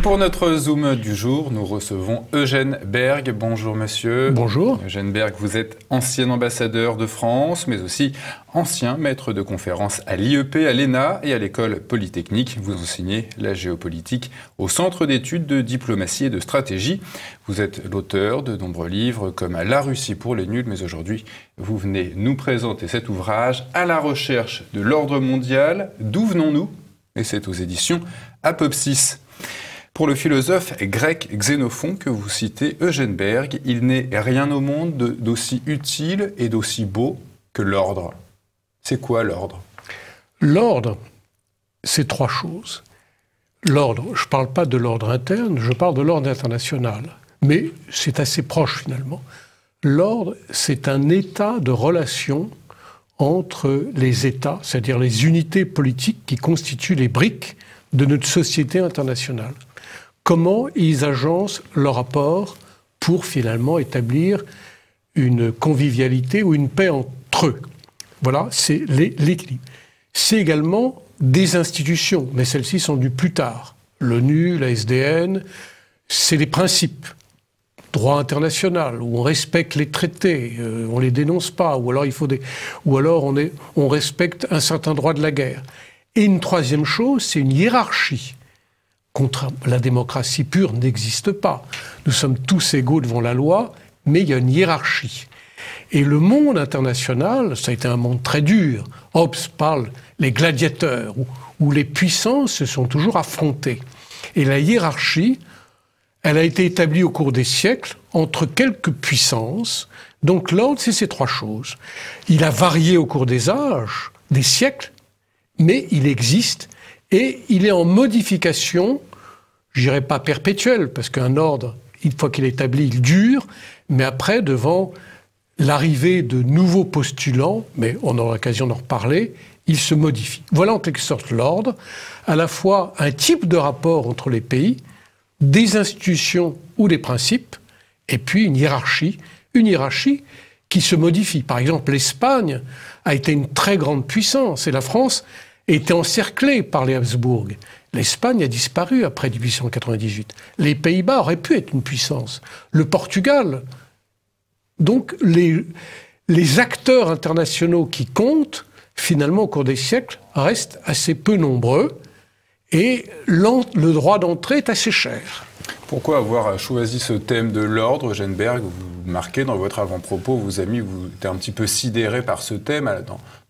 pour notre Zoom du jour, nous recevons Eugène Berg. Bonjour monsieur. Bonjour. Eugène Berg, vous êtes ancien ambassadeur de France, mais aussi ancien maître de conférences à l'IEP, à l'ENA et à l'École Polytechnique. Vous enseignez la géopolitique au Centre d'études de diplomatie et de stratégie. Vous êtes l'auteur de nombreux livres comme La Russie pour les nuls, mais aujourd'hui, vous venez nous présenter cet ouvrage À la recherche de l'ordre mondial. D'où venons-nous ? Et c'est aux éditions Apopsis. Pour le philosophe grec Xénophon que vous citez, Eugène Berg, il n'est rien au monde d'aussi utile et d'aussi beau que l'ordre. C'est quoi l'ordre ? L'ordre, c'est trois choses. L'ordre, je ne parle pas de l'ordre interne, je parle de l'ordre international. Mais c'est assez proche finalement. L'ordre, c'est un état de relation entre les États, c'est-à-dire les unités politiques qui constituent les briques de notre société internationale. Comment ils agencent leur rapport pour finalement établir une convivialité ou une paix entre eux. Voilà, c'est l'équilibre. C'est également des institutions, mais celles-ci sont venues plus tard. L'ONU, la SDN, c'est des principes. Droit international, où on respecte les traités, on les dénonce pas, ou alors on respecte un certain droit de la guerre. Et une troisième chose, c'est une hiérarchie. Contre la démocratie pure n'existe pas. Nous sommes tous égaux devant la loi, mais il y a une hiérarchie. Et le monde international, ça a été un monde très dur. Hobbes parle les gladiateurs, où les puissances se sont toujours affrontées. Et la hiérarchie, elle a été établie au cours des siècles entre quelques puissances. Donc l'ordre, c'est ces trois choses. Il a varié au cours des âges, des siècles, mais il existe et il est en modification, je dirais pas perpétuelle, parce qu'un ordre, une fois qu'il est établi, il dure, mais après, devant l'arrivée de nouveaux postulants, mais on aura l'occasion d'en reparler, il se modifie. Voilà en quelque sorte l'ordre, à la fois un type de rapport entre les pays, des institutions ou des principes, et puis une hiérarchie qui se modifie. Par exemple, l'Espagne a été une très grande puissance, et la France était encerclée par les Habsbourg. L'Espagne a disparu après 1898. Les Pays-Bas auraient pu être une puissance. Le Portugal. Donc les acteurs internationaux qui comptent, finalement, au cours des siècles, restent assez peu nombreux. Et le droit d'entrée est assez cher. Pourquoi avoir choisi ce thème de l'ordre, Eugène Berg ? Vous marquez dans votre avant-propos, vous avez mis, vous êtes un petit peu sidéré par ce thème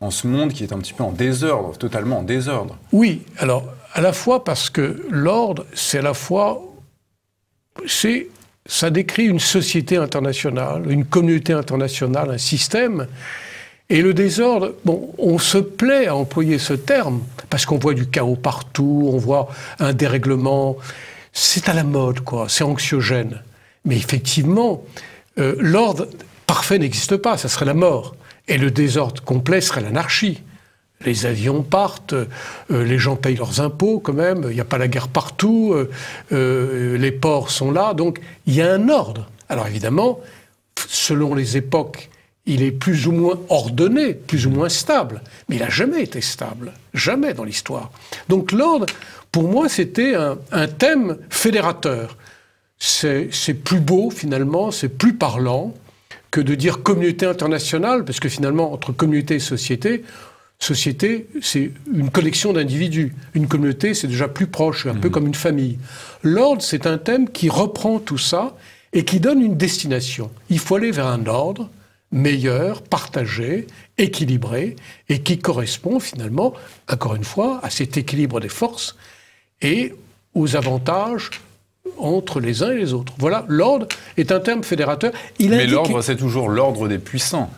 dans ce monde qui est un petit peu en désordre, totalement en désordre. Oui, alors à la fois parce que l'ordre, c'est à la fois, ça décrit une société internationale, une communauté internationale, un système. Et le désordre, bon, on se plaît à employer ce terme, parce qu'on voit du chaos partout, on voit un dérèglement. C'est à la mode, quoi, c'est anxiogène. Mais effectivement, l'ordre parfait n'existe pas, ça serait la mort. Et le désordre complet serait l'anarchie. Les avions partent, les gens payent leurs impôts quand même, il n'y a pas la guerre partout, les ports sont là, donc il y a un ordre. Alors évidemment, selon les époques, il est plus ou moins ordonné, plus ou moins stable. Mais il n'a jamais été stable. Jamais dans l'histoire. Donc l'ordre, pour moi, c'était un thème fédérateur. C'est plus beau, finalement, c'est plus parlant que de dire communauté internationale, parce que finalement, entre communauté et société, c'est une collection d'individus. Une communauté, c'est déjà plus proche, un peu comme une famille. L'ordre, c'est un thème qui reprend tout ça et qui donne une destination. Il faut aller vers un ordre meilleur, partagé, équilibré, et qui correspond finalement, encore une fois, à cet équilibre des forces et aux avantages entre les uns et les autres. Voilà, l'ordre est un terme fédérateur. Mais l'ordre, c'est toujours l'ordre des puissants.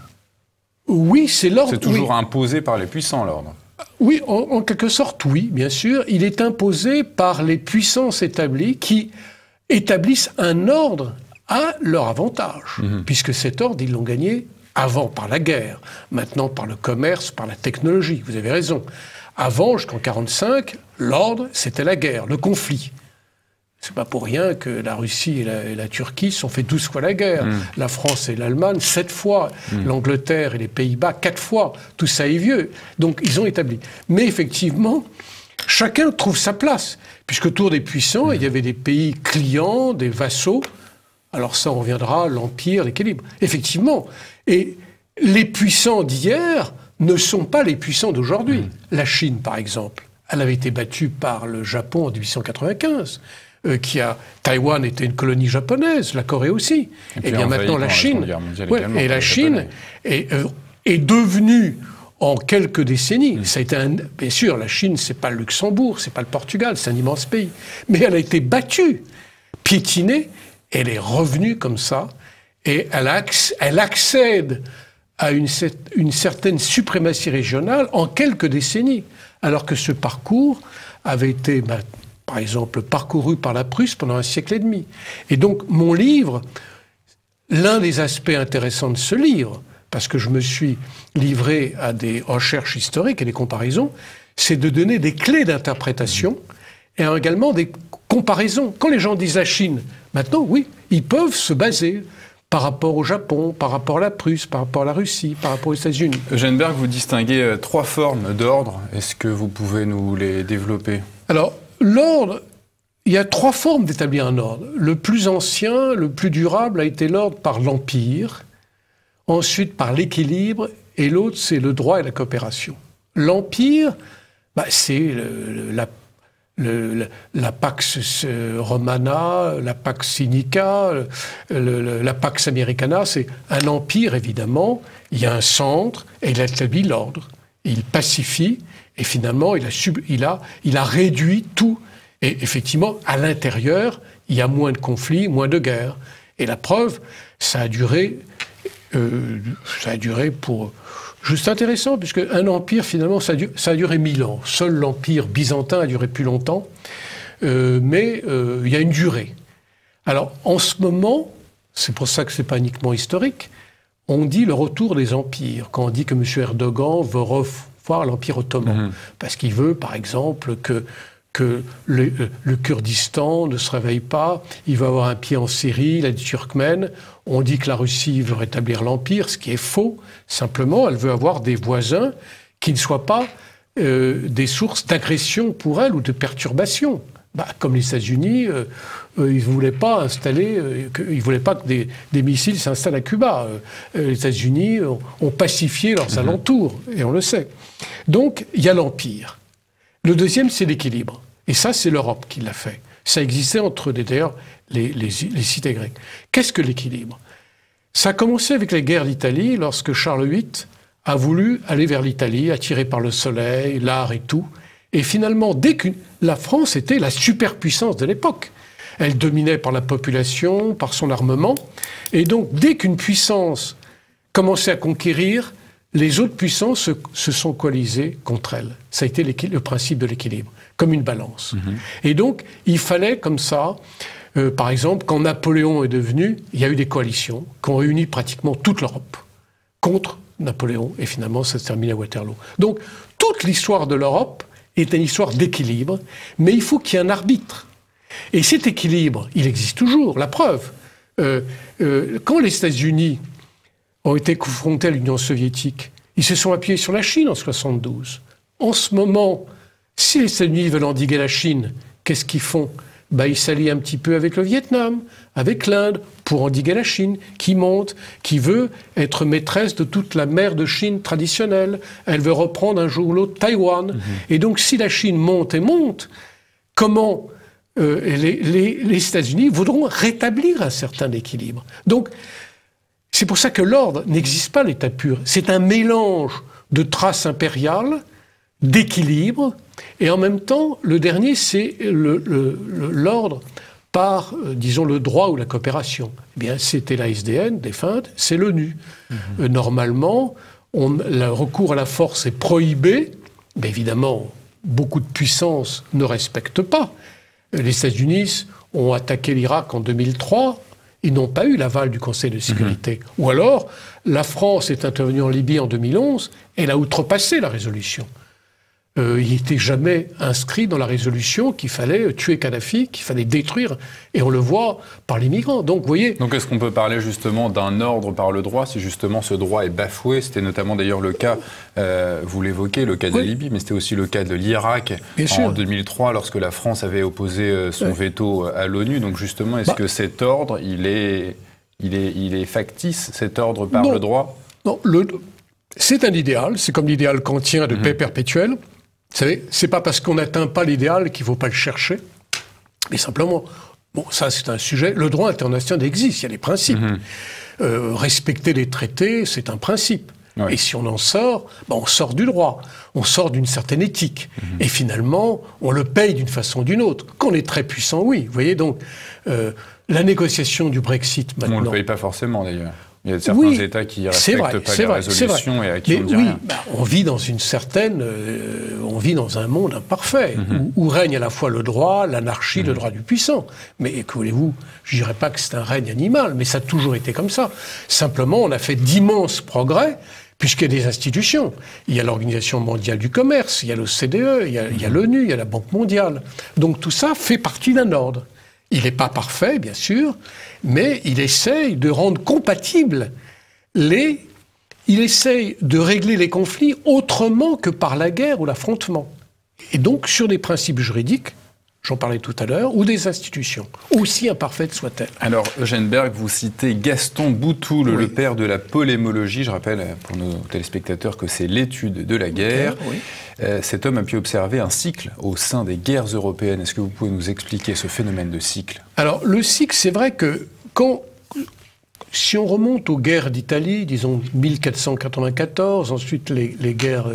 Oui, c'est l'ordre. C'est toujours imposé par les puissants, l'ordre. Oui, en quelque sorte, oui, bien sûr. Il est imposé par les puissances établies qui établissent un ordre à leur avantage, puisque cet ordre, ils l'ont gagné avant par la guerre, maintenant par le commerce, par la technologie, vous avez raison. Avant, jusqu'en 1945, l'ordre, c'était la guerre, le conflit. C'est pas pour rien que la Russie et la Turquie se sont fait 12 fois la guerre. La France et l'Allemagne, 7 fois. L'Angleterre et les Pays-Bas, 4 fois. Tout ça est vieux. Donc, ils ont établi. Mais effectivement, chacun trouve sa place, puisqu'autour des puissants, il y avait des pays clients, des vassaux. Alors ça, on reviendra, l'empire, l'équilibre. Effectivement. Et les puissants d'hier ne sont pas les puissants d'aujourd'hui. La Chine, par exemple, elle avait été battue par le Japon en 1895. Taïwan était une colonie japonaise, la Corée aussi. Et bien maintenant, la Chine, et la Chine est devenue en quelques décennies. Ça a été bien sûr, la Chine, c'est pas le Luxembourg, c'est pas le Portugal, c'est un immense pays, mais elle a été battue, piétinée. Elle est revenue comme ça, et elle accède à une certaine suprématie régionale en quelques décennies, alors que ce parcours avait été, par exemple, parcouru par la Prusse pendant un siècle et demi. Et donc, mon livre, l'un des aspects intéressants de ce livre, parce que je me suis livré à des recherches historiques et des comparaisons, c'est de donner des clés d'interprétation et également des comparaisons. Quand les gens disent la Chine, maintenant, oui, ils peuvent se baser par rapport au Japon, par rapport à la Prusse, par rapport à la Russie, par rapport aux États-Unis. Eugène Berg, vous distinguez 3 formes d'ordre. Est-ce que vous pouvez nous les développer? Alors, l'ordre, il y a 3 formes d'établir un ordre. Le plus ancien, le plus durable a été l'ordre par l'Empire, ensuite par l'équilibre, et l'autre, c'est le droit et la coopération. L'Empire, c'est la Pax Romana, la Pax Sinica, la Pax Americana, c'est un empire, évidemment. Il y a un centre, et il établit l'ordre. Il pacifie, et finalement, il a réduit tout. Et effectivement, à l'intérieur, il y a moins de conflits, moins de guerres. Et la preuve, ça a duré pour... Juste intéressant, puisque un empire, finalement, ça a duré 1000 ans. Seul l'empire byzantin a duré plus longtemps, mais il y a une durée. Alors, en ce moment, c'est pour ça que c'est pas uniquement historique, on dit le retour des empires. Quand on dit que M. Erdogan veut revoir l'Empire ottoman, parce qu'il veut, par exemple, que le Kurdistan ne se réveille pas, il veut avoir un pied en Syrie, la Turkmène. On dit que la Russie veut rétablir l'Empire, ce qui est faux. Simplement, elle veut avoir des voisins qui ne soient pas des sources d'agression pour elle ou de perturbation. Comme les États-Unis, ils ne voulaient pas que des missiles s'installent à Cuba. Les États-Unis ont pacifié leurs alentours, et on le sait. Donc, il y a l'Empire. Le deuxième, c'est l'équilibre. Et ça, c'est l'Europe qui l'a fait. Ça existait entre, d'ailleurs, les cités grecques. Qu'est-ce que l'équilibre? Ça a commencé avec les guerres d'Italie, lorsque Charles VIII a voulu aller vers l'Italie, attiré par le soleil, l'art et tout. Et finalement, la France était la superpuissance de l'époque. Elle dominait par la population, par son armement. Et donc, dès qu'une puissance commençait à conquérir, les autres puissances se sont coalisées contre elle. Ça a été le principe de l'équilibre, comme une balance. Et donc, il fallait comme ça, par exemple, quand Napoléon est devenu, il y a eu des coalitions qui ont réuni pratiquement toute l'Europe contre Napoléon, et finalement, ça se termine à Waterloo. Donc, toute l'histoire de l'Europe est une histoire d'équilibre, mais il faut qu'il y ait un arbitre. Et cet équilibre, il existe toujours. La preuve, quand les États-Unis ont été confrontés à l'Union soviétique, ils se sont appuyés sur la Chine en 1972. En ce moment, si les États-Unis veulent endiguer la Chine, qu'est-ce qu'ils font? Ils s'allient un petit peu avec le Vietnam, avec l'Inde, pour endiguer la Chine, qui monte, qui veut être maîtresse de toute la mer de Chine traditionnelle. Elle veut reprendre un jour ou l'autre Taïwan. Et donc, si la Chine monte et monte, comment les États-Unis voudront rétablir un certain équilibre? Donc, c'est pour ça que l'ordre n'existe pas, l'état pur. C'est un mélange de traces impériales, d'équilibre, et en même temps, le dernier, c'est l'ordre par, disons, le droit ou la coopération. Eh bien, c'était la SDN, défunte, c'est l'ONU. Normalement, le recours à la force est prohibé, mais évidemment, beaucoup de puissances ne respectent pas. Les États-Unis ont attaqué l'Irak en 2003, ils n'ont pas eu l'aval du Conseil de sécurité. Ou alors, la France est intervenue en Libye en 2011, elle a outrepassé la résolution. il n'était jamais inscrit dans la résolution qu'il fallait tuer Kadhafi, qu'il fallait détruire. Et on le voit par les migrants. Donc, vous voyez... Donc, est-ce qu'on peut parler justement d'un ordre par le droit, si justement ce droit est bafoué? C'était notamment d'ailleurs le cas, vous l'évoquez, le cas de la Libye, mais c'était aussi le cas de l'Irak en 2003, lorsque la France avait opposé son veto à l'ONU. Donc, justement, est-ce que cet ordre, il est factice, cet ordre par le droit? Non, c'est un idéal, c'est comme l'idéal kantien de paix perpétuelle. Vous savez, c'est pas parce qu'on n'atteint pas l'idéal qu'il ne faut pas le chercher, mais simplement, bon, ça c'est un sujet, le droit international existe, il y a des principes. Respecter les traités, c'est un principe. Ouais. Et si on en sort, on sort du droit, on sort d'une certaine éthique. Et finalement, on le paye d'une façon ou d'une autre. Quand on est très puissant, oui. Vous voyez, donc, la négociation du Brexit maintenant... On ne le paye pas forcément d'ailleurs. Il y a certains États qui ne respectent pas les résolutions et à qui on ne dit rien. On vit dans on vit dans un monde imparfait, où règne à la fois le droit, l'anarchie, le droit du puissant. Mais que voulez-vous, je ne dirais pas que c'est un règne animal, mais ça a toujours été comme ça. Simplement, on a fait d'immenses progrès, puisqu'il y a des institutions. Il y a l'Organisation mondiale du commerce, il y a l'OCDE, il y a l'ONU, il y a la Banque mondiale. Donc tout ça fait partie d'un ordre. Il n'est pas parfait, bien sûr, mais il essaye de rendre compatibles il essaye de régler les conflits autrement que par la guerre ou l'affrontement. Et donc sur des principes juridiques, j'en parlais tout à l'heure, ou des institutions, aussi imparfaites soient-elles. Alors, Eugène Berg, vous citez Gaston Boutoul, le père de la polémologie. Je rappelle pour nos téléspectateurs que c'est l'étude de la guerre. Cet homme a pu observer un cycle au sein des guerres européennes. Est-ce que vous pouvez nous expliquer ce phénomène de cycle? Alors, le cycle, c'est vrai que si on remonte aux guerres d'Italie, disons 1494, ensuite les guerres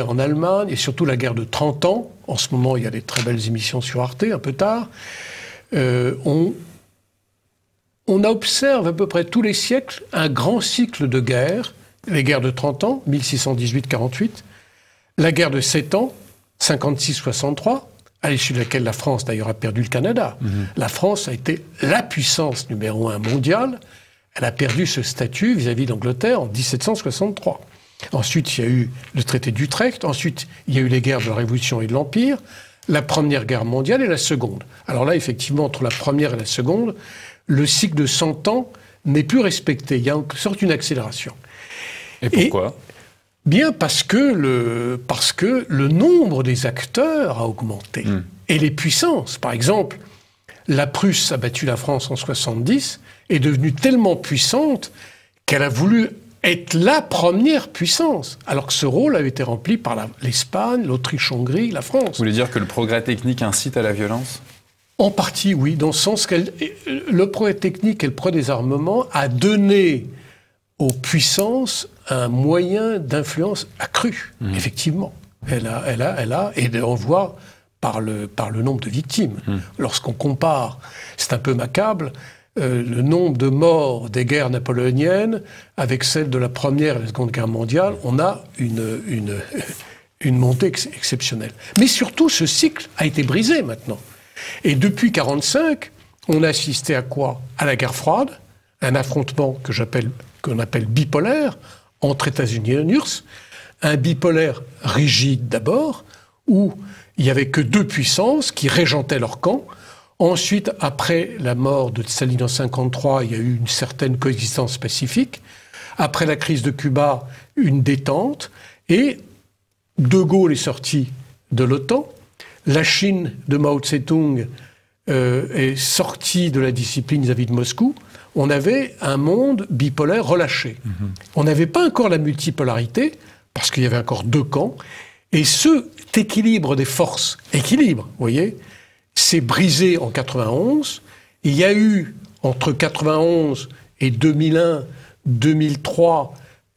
en Allemagne, et surtout la guerre de 30 ans. En ce moment, il y a des très belles émissions sur Arte, un peu tard. On observe à peu près tous les siècles un grand cycle de guerres. Les guerres de 30 ans, 1618-48. La guerre de 7 ans, 56-63, à l'issue de laquelle la France, d'ailleurs, a perdu le Canada. La France a été la puissance numéro 1 mondiale. Elle a perdu ce statut vis-à-vis d'Angleterre en 1763. Ensuite, il y a eu le traité d'Utrecht. Ensuite, il y a eu les guerres de la Révolution et de l'Empire, la Première Guerre mondiale et la Seconde. Alors là, effectivement, entre la Première et la Seconde, le cycle de 100 ans n'est plus respecté. Il y a une sorte d'accélération. Et pourquoi ? Bien parce que le nombre des acteurs a augmenté. Et les puissances. Par exemple, la Prusse a battu la France en 70, est devenue tellement puissante qu'elle a voulu être la première puissance, alors que ce rôle avait été rempli par l'Espagne, l'Autriche-Hongrie, la France. Vous voulez dire que le progrès technique incite à la violence ? En partie, oui, dans le sens que le progrès technique et le progrès des armements a donné aux puissances un moyen d'influence accru, effectivement. Elle a, et on voit par le nombre de victimes. Lorsqu'on compare, c'est un peu macabre, le nombre de morts des guerres napoléoniennes avec celle de la Première et la Seconde Guerre mondiale, on a une montée exceptionnelle. Mais surtout, ce cycle a été brisé maintenant. Et depuis 1945, on a assisté à quoi ? À la guerre froide, un affrontement qu'on appelle bipolaire, entre États-Unis et URSS, un bipolaire rigide d'abord, où il n'y avait que deux puissances qui régentaient leur camp. Ensuite, après la mort de Staline en 1953, il y a eu une certaine coexistence pacifique. Après la crise de Cuba, une détente. Et De Gaulle est sorti de l'OTAN. La Chine de Mao Tse-tung est sortie de la discipline vis-à-vis de Moscou. On avait un monde bipolaire relâché. On n'avait pas encore la multipolarité, parce qu'il y avait encore deux camps. Et cet équilibre des forces, vous voyez, s'est brisé en 91. Il y a eu, entre 91 et 2001, 2003,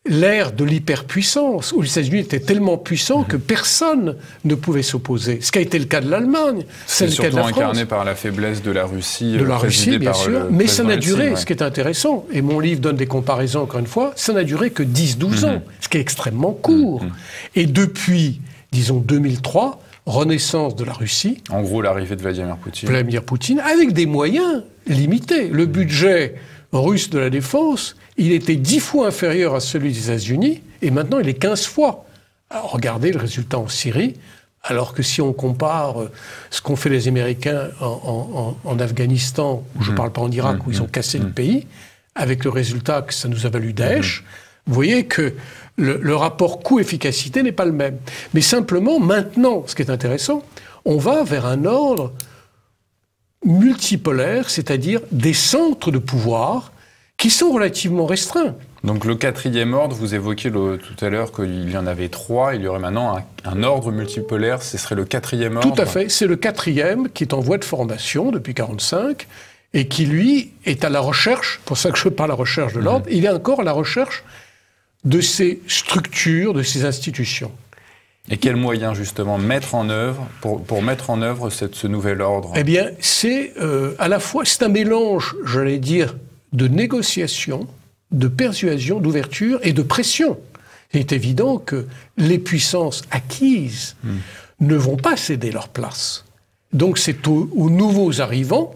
l'ère de l'hyperpuissance, où les États-Unis étaient tellement puissants que personne ne pouvait s'opposer. Ce qui a été le cas de l'Allemagne, c'est le cas de la France. Surtout incarné par la faiblesse de la Russie. De la Russie, bien sûr. Mais ça n'a duré, ce qui est intéressant, et mon livre donne des comparaisons, encore une fois, ça n'a duré que 10-12 ans, ce qui est extrêmement court. Et depuis, disons, 2003, renaissance de la Russie. En gros, l'arrivée de Vladimir Poutine. Vladimir Poutine, avec des moyens limités. Le budget russe de la défense, il était 10 fois inférieur à celui des États-Unis, et maintenant il est 15 fois Alors, regardez le résultat en Syrie, alors que si on compare ce qu'ont fait les Américains en Afghanistan, où je ne parle pas en Irak, où ils ont cassé le pays, avec le résultat que ça nous a valu Daesh, vous voyez que le rapport coût-efficacité n'est pas le même. Mais simplement, maintenant, ce qui est intéressant, on va vers un ordre multipolaire, c'est-à-dire des centres de pouvoir qui sont relativement restreints. Donc le quatrième ordre, vous évoquiez tout à l'heure qu'il y en avait 3, il y aurait maintenant un ordre multipolaire, ce serait le quatrième ordre? Tout à fait, c'est le quatrième qui est en voie de formation depuis 1945 et qui, lui, est à la recherche, pour ça que je parle de la recherche de l'ordre, il est encore à la recherche de ces structures, de ces institutions. Et quels moyens, justement, mettre en œuvre pour mettre en œuvre ce nouvel ordre? Eh bien, c'est à la fois, c'est un mélange, j'allais dire, de négociation, de persuasion, d'ouverture et de pression. Il est évident que les puissances acquises ne vont pas céder leur place. Donc c'est aux nouveaux arrivants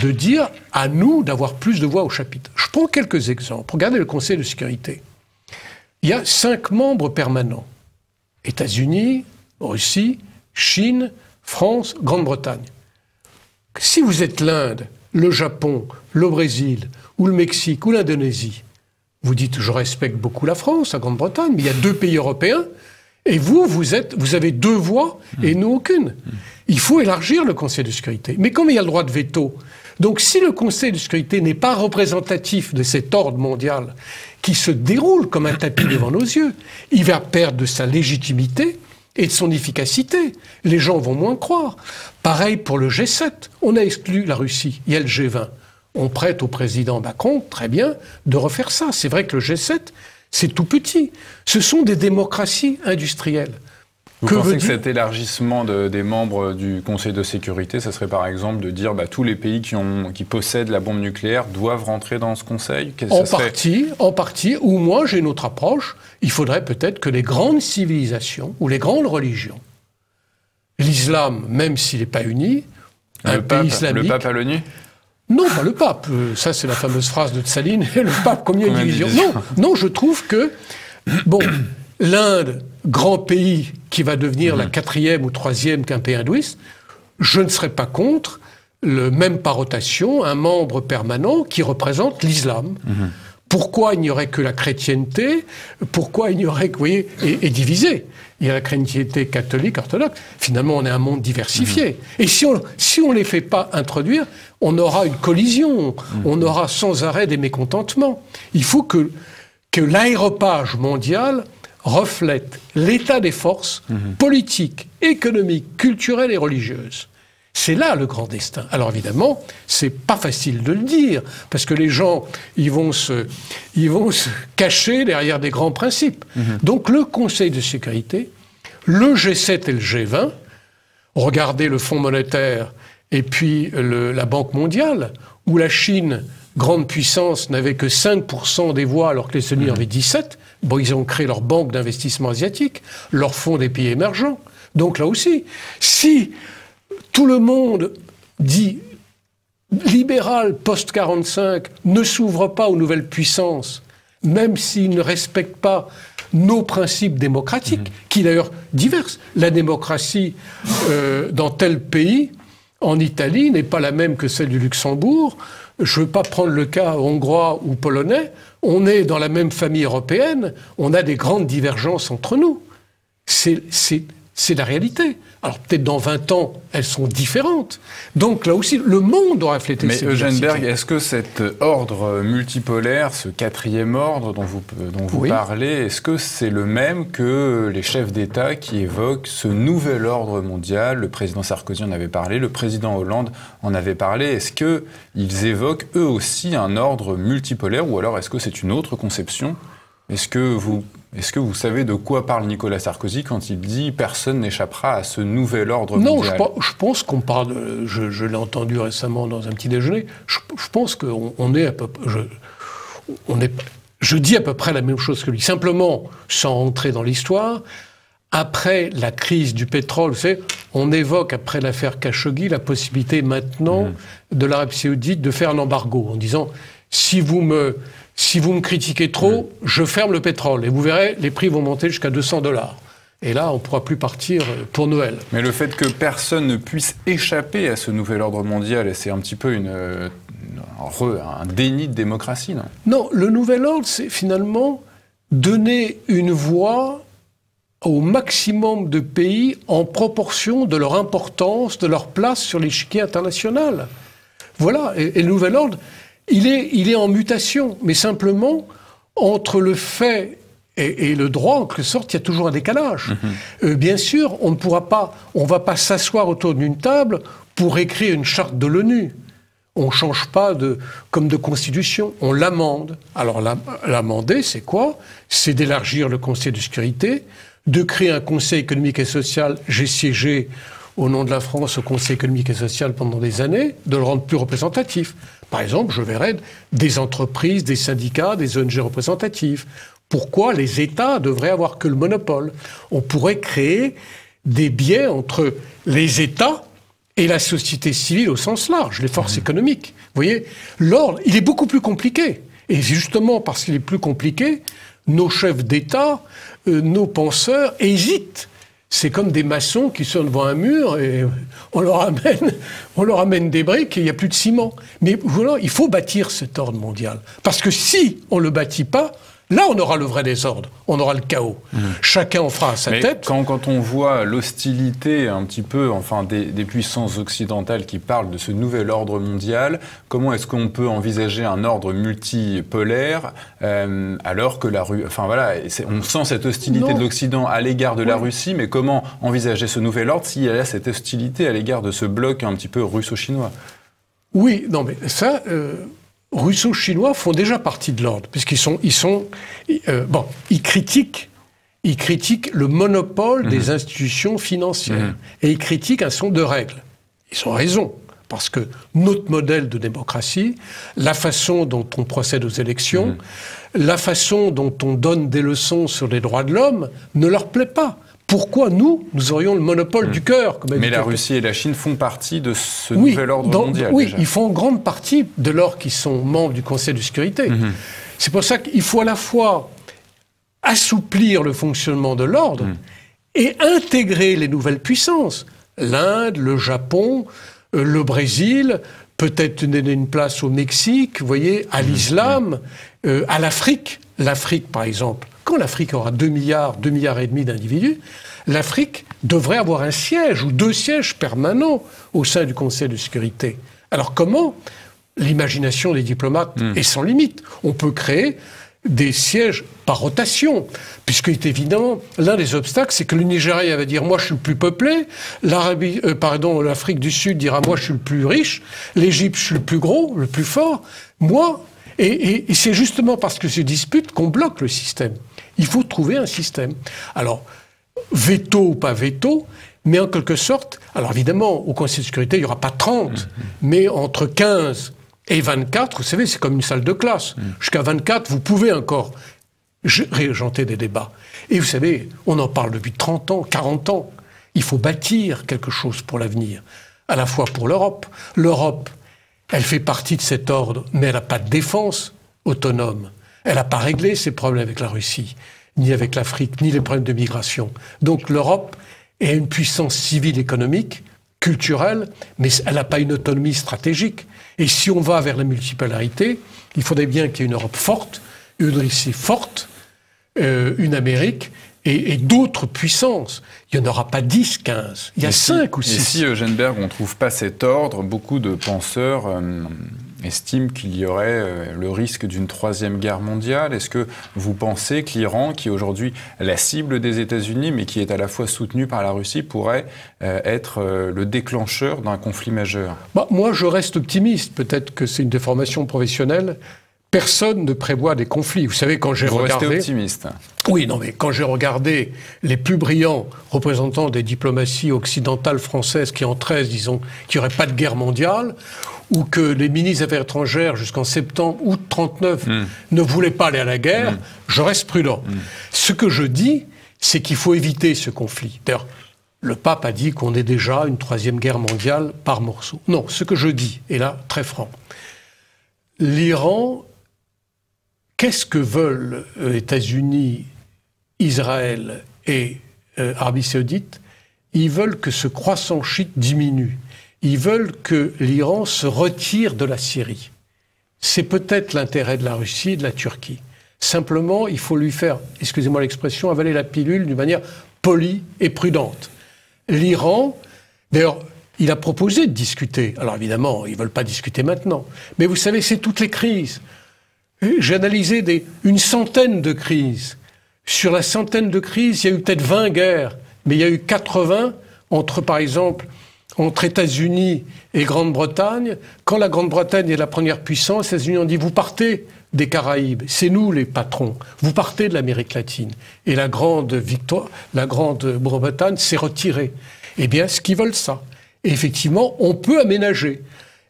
de dire à nous d'avoir plus de voix au chapitre. Je prends quelques exemples. Regardez le Conseil de sécurité. Il y a 5 membres permanents. États-Unis, Russie, Chine, France, Grande-Bretagne. Si vous êtes l'Inde, le Japon, le Brésil, ou le Mexique, ou l'Indonésie, vous dites « je respecte beaucoup la France, la Grande-Bretagne, mais il y a 2 pays européens, et vous avez 2 voix, et nous aucune. » Il faut élargir le Conseil de sécurité. Mais comme il y a le droit de veto, donc si le Conseil de sécurité n'est pas représentatif de cet ordre mondial qui se déroule comme un tapis devant nos yeux, il va perdre de sa légitimité et de son efficacité. Les gens vont moins croire. Pareil pour le G7. On a exclu la Russie, il y a le G20. On prête au président Macron, très bien, de refaire ça. C'est vrai que le G7, c'est tout petit. Ce sont des démocraties industrielles. Vous pensez que cet élargissement des membres du Conseil de sécurité, ça serait par exemple de dire tous les pays qui possèdent la bombe nucléaire doivent rentrer dans ce Conseil? En partie, ou moi j'ai une autre approche. Il faudrait peut-être que les grandes civilisations ou les grandes religions, l'islam, même s'il n'est pas uni, un pays islamique... Le pape à l'ONU? Non, pas le pape. Ça, c'est la fameuse phrase de Tsaline. Le pape, combien de divisions? Non, je trouve que... Bon, l'Inde, grand pays qui va devenir la 4e ou 3e qu'un pays hindouiste, je ne serais pas contre, même par rotation, un membre permanent qui représente l'islam. Pourquoi il n'y aurait que la chrétienté? Pourquoi il n'y aurait que... Vous voyez, et divisé. Il y a la chrétienté catholique, orthodoxe. Finalement, on est un monde diversifié. Et si on ne les fait pas introduire, on aura une collision. On aura sans arrêt des mécontentements. Il faut que l'aéropage mondial reflète l'état des forces politiques, économiques, culturelles et religieuses. C'est là le grand destin. Alors évidemment, c'est pas facile de le dire, parce que les gens, ils vont se cacher derrière des grands principes. Donc le Conseil de sécurité, le G7 et le G20, regardez le Fonds monétaire et puis la Banque mondiale, où la Chine, grande puissance, n'avait que 5% des voix alors que les États-Unis en avaient 17%. Bon, ils ont créé leur banque d'investissement asiatique, leur fonds des pays émergents. Donc là aussi, si tout le monde dit libéral post-45 ne s'ouvre pas aux nouvelles puissances, même s'il ne respecte pas nos principes démocratiques, qui d'ailleurs diversent. La démocratie dans tel pays, en Italie, n'est pas la même que celle du Luxembourg. Je ne veux pas prendre le cas hongrois ou polonais. On est dans la même famille européenne. On a des grandes divergences entre nous. C'est la réalité. Alors peut-être dans 20 ans, elles sont différentes. Donc là aussi, le monde doit refléter ces diversités. Mais Eugène Berg, est-ce que cet ordre multipolaire, ce 4e ordre dont vous parlez, est-ce que c'est le même que les chefs d'État qui évoquent ce nouvel ordre mondial? Le président Sarkozy en avait parlé, le président Hollande en avait parlé. Est-ce qu'ils évoquent eux aussi un ordre multipolaire, ou alors est-ce que c'est une autre conception? Est-ce que vous savez de quoi parle Nicolas Sarkozy quand il dit « personne n'échappera à ce nouvel ordre mondial » ? Non, je pense qu'on parle... Je l'ai entendu récemment dans un petit déjeuner. Je pense qu'on est à peu... Je dis à peu près la même chose que lui. Simplement, sans rentrer dans l'histoire, après la crise du pétrole, vous savez, on évoque, après l'affaire Khashoggi, la possibilité maintenant de l'Arabie Saoudite de faire un embargo en disant « si vous me critiquez trop, je ferme le pétrole. Et vous verrez, les prix vont monter jusqu'à $200. Et là, on ne pourra plus partir pour Noël. Mais le fait que personne ne puisse échapper à ce nouvel ordre mondial, c'est un petit peu un déni de démocratie, non? Non, le nouvel ordre, c'est finalement donner une voix au maximum de pays en proportion de leur importance, de leur place sur l'échiquier international. Voilà, et le nouvel ordre, il est en mutation, mais simplement, entre le fait et le droit, en quelque sorte, il y a toujours un décalage. Bien sûr, on ne va pas s'asseoir autour d'une table pour écrire une charte de l'ONU. On ne change pas comme de constitution, on l'amende. Alors l'amender, c'est quoi? C'est d'élargir le Conseil de sécurité, de créer un Conseil économique et social. J'ai siégé au nom de la France au Conseil économique et social pendant des années, de le rendre plus représentatif. Par exemple, je verrais des entreprises, des syndicats, des ONG représentatives. Pourquoi les États devraient avoir que le monopole? On pourrait créer des biais entre les États et la société civile au sens large, les forces économiques. Vous voyez, l'ordre, il est beaucoup plus compliqué. Et justement parce qu'il est plus compliqué, nos chefs d'État, nos penseurs hésitent. C'est comme des maçons qui sont devant un mur et on leur amène des briques et il n'y a plus de ciment. Mais voilà, il faut bâtir cet ordre mondial. Parce que si on ne le bâtit pas, là, on aura le vrai désordre, on aura le chaos. Chacun en fera à sa tête. Quand on voit l'hostilité un petit peu, des puissances occidentales qui parlent de ce nouvel ordre mondial, comment est-ce qu'on peut envisager un ordre multipolaire alors que on sent cette hostilité de l'Occident à l'égard de la Russie, mais comment envisager ce nouvel ordre s'il y a cette hostilité à l'égard de ce bloc un petit peu russo-chinois? Oui, non, mais ça. Russo-chinois font déjà partie de l'ordre, puisqu'ils ils critiquent le monopole des institutions financières. Et ils critiquent un certain nombre de règles. Ils ont raison, parce que notre modèle de démocratie, la façon dont on procède aux élections, la façon dont on donne des leçons sur les droits de l'homme, ne leur plaît pas. Pourquoi nous aurions le monopole du cœur? Mais la Russie et la Chine font partie de ce nouvel ordre mondial. Oui, déjà. Ils font grande partie de lors qu'ils sont membres du Conseil de sécurité. C'est pour ça qu'il faut à la fois assouplir le fonctionnement de l'ordre et intégrer les nouvelles puissances. L'Inde, le Japon, le Brésil, peut-être donner une place au Mexique, vous voyez, à l'islam, à l'Afrique. L'Afrique, par exemple. Quand l'Afrique aura 2 milliards et demi d'individus, l'Afrique devrait avoir un siège ou 2 sièges permanents au sein du Conseil de sécurité. Alors comment? L'imagination des diplomates est sans limite. On peut créer des sièges par rotation, puisqu'il est évident, l'un des obstacles, c'est que le Nigeria va dire « moi je suis le plus peuplé », l'Afrique du Sud dira « moi je suis le plus riche », l'Égypte « je suis le plus gros, le plus fort », moi... Et c'est justement parce que se disputent qu'on bloque le système. Il faut trouver un système. Alors, veto ou pas veto, mais en quelque sorte... Alors évidemment, au Conseil de sécurité, il n'y aura pas 30, mais entre 15 et 24, vous savez, c'est comme une salle de classe. Jusqu'à 24, vous pouvez encore régenter des débats. Et vous savez, on en parle depuis 30 ans, 40 ans. Il faut bâtir quelque chose pour l'avenir, à la fois pour l'Europe. L'Europe... elle fait partie de cet ordre, mais elle n'a pas de défense autonome. Elle n'a pas réglé ses problèmes avec la Russie, ni avec l'Afrique, ni les problèmes de migration. Donc l'Europe est une puissance civile, économique, culturelle, mais elle n'a pas une autonomie stratégique. Et si on va vers la multipolarité, il faudrait bien qu'il y ait une Europe forte, une Russie forte, une Amérique et d'autres puissances. Il n'y en aura pas 10, 15. Il y a 5 ou 6. Et si, Eugène Berg, on ne trouve pas cet ordre, beaucoup de penseurs estiment qu'il y aurait le risque d'une 3e guerre mondiale. Est-ce que vous pensez que l'Iran, qui est aujourd'hui la cible des États-Unis, mais qui est à la fois soutenu par la Russie, pourrait être le déclencheur d'un conflit majeur? Moi, je reste optimiste. Peut-être que c'est une déformation professionnelle. Personne ne prévoit des conflits. Vous savez, quand j'ai regardé... Vous restez optimiste. Oui, non, mais quand j'ai regardé les plus brillants représentants des diplomaties occidentales françaises qui en 13, disons, qu'il n'y aurait pas de guerre mondiale, ou que les ministres des Affaires étrangères, jusqu'en septembre, août 1939, ne voulaient pas aller à la guerre, je reste prudent. Ce que je dis, c'est qu'il faut éviter ce conflit. D'ailleurs, le pape a dit qu'on est déjà une 3e guerre mondiale par morceaux. Non, ce que je dis, et là, très franc, l'Iran... Qu'est-ce que veulent les États-Unis, Israël et Arabie Saoudite, ils veulent que ce croissant chiite diminue. Ils veulent que l'Iran se retire de la Syrie. C'est peut-être l'intérêt de la Russie et de la Turquie. Simplement, il faut lui faire, excusez-moi l'expression, avaler la pilule d'une manière polie et prudente. L'Iran, d'ailleurs, il a proposé de discuter. Alors évidemment, ils ne veulent pas discuter maintenant. Mais vous savez, c'est toutes les crises. J'ai analysé une centaine de crises. Sur la centaine de crises, il y a eu peut-être 20 guerres. Mais il y a eu 80 entre, par exemple, entre États-Unis et Grande-Bretagne. Quand la Grande-Bretagne est la première puissance, les États-Unis ont dit « vous partez des Caraïbes, c'est nous les patrons, vous partez de l'Amérique latine ». Et la Grande-Bretagne s'est retirée. Eh bien, ce qu'ils veulent, ça. Et effectivement, on peut aménager.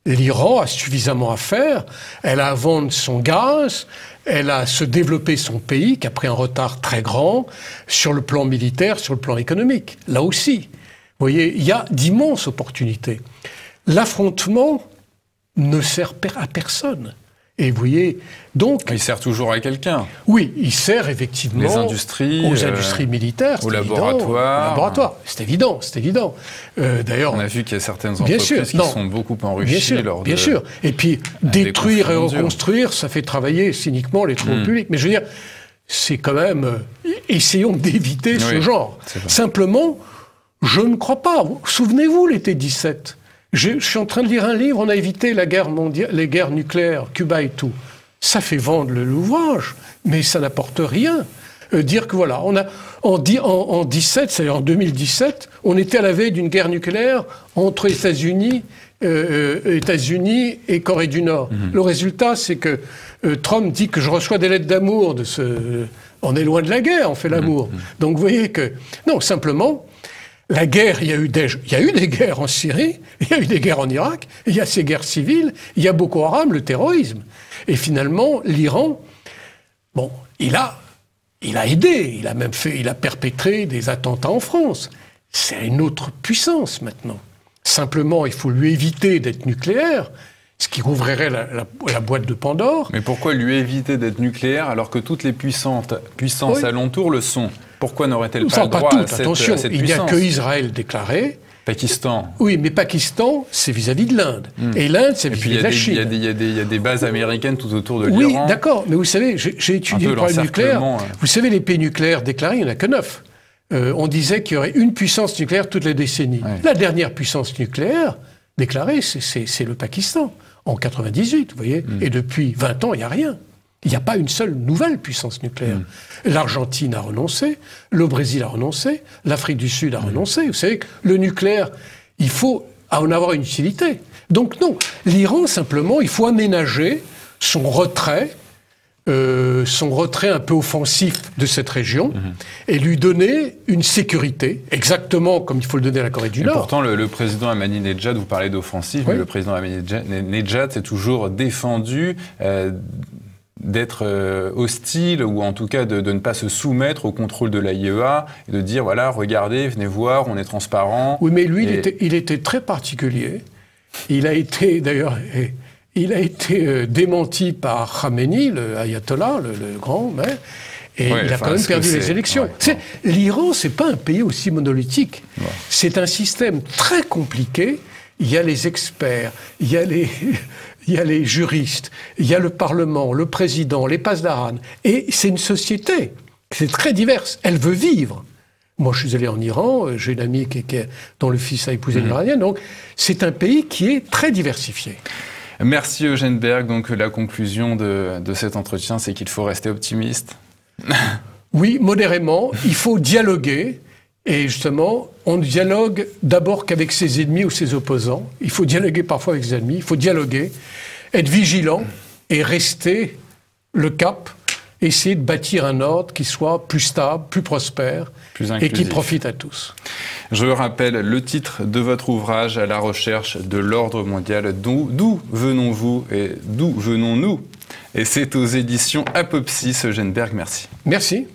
L'Iran a suffisamment à faire, elle a à vendre son gaz, elle a à se développer son pays, qui a pris un retard très grand sur le plan militaire, sur le plan économique. Là aussi, vous voyez, il y a d'immenses opportunités. L'affrontement ne sert à personne. Et vous voyez, donc... Il sert toujours à quelqu'un. Oui, il sert effectivement... Les industries... Aux industries militaires, aux laboratoires. C'est évident, c'est évident. D'ailleurs... On a vu qu'il y a certaines entreprises qui sont beaucoup enrichies Bien sûr. Et puis, détruire et reconstruire, ça fait travailler cyniquement les travaux publics. Mais je veux dire, c'est quand même... essayons d'éviter ce genre. Simplement, je ne crois pas. Souvenez-vous, l'été 17... Je suis en train de lire un livre, on a évité la guerre mondiale, les guerres nucléaires, Cuba et tout. Ça fait vendre l'ouvrage, mais ça n'apporte rien. Dire que voilà, on a en 17, c'est-à-dire en 2017, on était à la veille d'une guerre nucléaire entre États-Unis et Corée du Nord. Le résultat, c'est que Trump dit que je reçois des lettres d'amour on est loin de la guerre, on fait l'amour. Donc vous voyez que... Non, simplement... La guerre, il y a eu des guerres en Syrie, il y a eu des guerres en Irak, il y a ces guerres civiles, il y a Boko Haram, le terrorisme. Et finalement, l'Iran, bon, il a aidé, il a perpétré des attentats en France. C'est une autre puissance maintenant. Simplement, il faut lui éviter d'être nucléaire, ce qui rouvrirait la boîte de Pandore. Mais pourquoi lui éviter d'être nucléaire alors que toutes les puissances alentours le sont ? Pourquoi n'aurait-elle pas le droit à cette puissance ? Il n'y a que Israël déclaré. Pakistan. Oui, mais Pakistan, c'est vis-à-vis de l'Inde. Et l'Inde, c'est vis-à-vis de la Chine. Il y a des bases américaines tout autour de l'Iran. Oui, d'accord. Mais vous savez, j'ai étudié le problème nucléaire. Vous savez, les pays nucléaires déclarés, il n'y en a que 9. On disait qu'il y aurait une puissance nucléaire toutes les décennies. Ouais. La dernière puissance nucléaire déclarée, c'est le Pakistan, en 98, vous voyez. Et depuis 20 ans, il n'y a rien. Il n'y a pas une seule nouvelle puissance nucléaire. L'Argentine a renoncé, le Brésil a renoncé, l'Afrique du Sud a renoncé. Vous savez que le nucléaire, il faut en avoir une utilité. Donc non, l'Iran, simplement, il faut aménager son retrait un peu offensif de cette région et lui donner une sécurité, exactement comme il faut le donner à la Corée du Nord. Pourtant, le président Ahmadinejad, vous parlez d'offensif, mais le président Ahmadinejad s'est toujours défendu d'être hostile, ou en tout cas de ne pas se soumettre au contrôle de l'AIEA, et de dire, voilà, regardez, venez voir, on est transparent. Oui, mais lui, il était très particulier. Il a été, d'ailleurs... Il a été démenti par Khamenei, le ayatollah, le grand, et il a quand même perdu les élections. L'Iran, c'est pas un pays aussi monolithique. Ouais. C'est un système très compliqué. Il y a les experts, il y a les juristes, il y a le Parlement, le président, les pasdaran. Et c'est une société, c'est très diverse. Elle veut vivre. Moi, je suis allé en Iran, j'ai une amie dont le fils a épousé une Iranienne, donc c'est un pays qui est très diversifié. Merci Eugène Berg. Donc la conclusion de cet entretien, c'est qu'il faut rester optimiste. Oui, modérément. Il faut dialoguer. Et justement, on ne dialogue d'abord qu'avec ses ennemis ou ses opposants. Il faut dialoguer parfois avec ses ennemis. Il faut dialoguer, être vigilant et rester le cap. Essayer de bâtir un ordre qui soit plus stable, plus prospère et qui profite à tous. Je rappelle le titre de votre ouvrage, À la recherche de l'ordre mondial. D'où venons-vous et d'où venons-nous? Et c'est aux éditions Apopsys. Eugène Berg, merci. Merci.